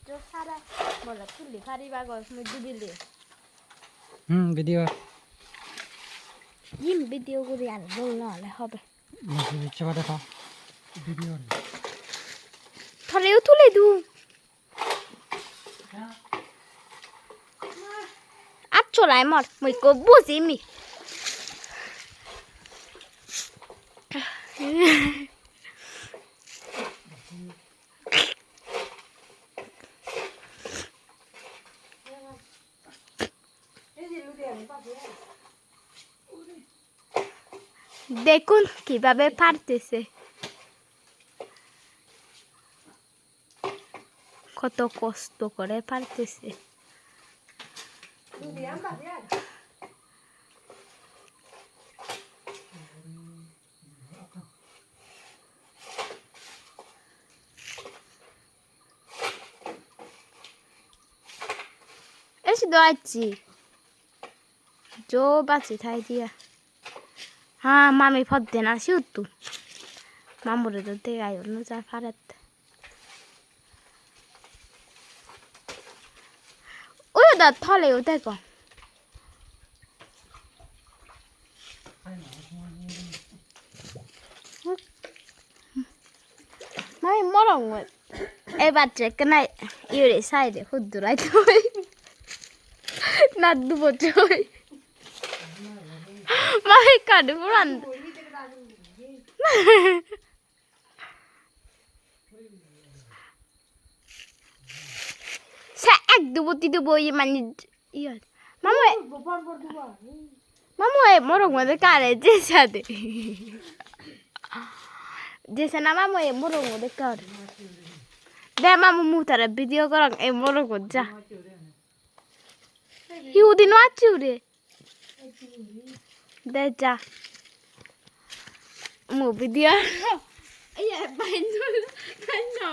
जो सारा बोला तुल्ली खारी बागो मैं दुबिले ভিডিও यिम वीडियो को यार बोलना ले হবে চেপা দেখা ভিডিও थले तुले दु আচ্ছা লাই মর মই কো বুঝিমি দেখুন কিভাবে পারতেছে কত কষ্ট করে পারতেছে এসে দোয়াচ্ছি जो बाची थाई दिया हाँ मामी फट देना सिउ तू मामुरे तो दे आयो न जा भारत ओ दा थले उते को मामी मरंग ए बाचे कना इरे साइड हुदुराई तो ना दुबो चोई मामी काडू पुरान sa ek dubo ti dubo yi man iya mamu morong mo de kare jesa de jesa na mamu morong mo de kare de mamu mutara video korang morong ko ja hiudi no achure de ja mo video iya bain no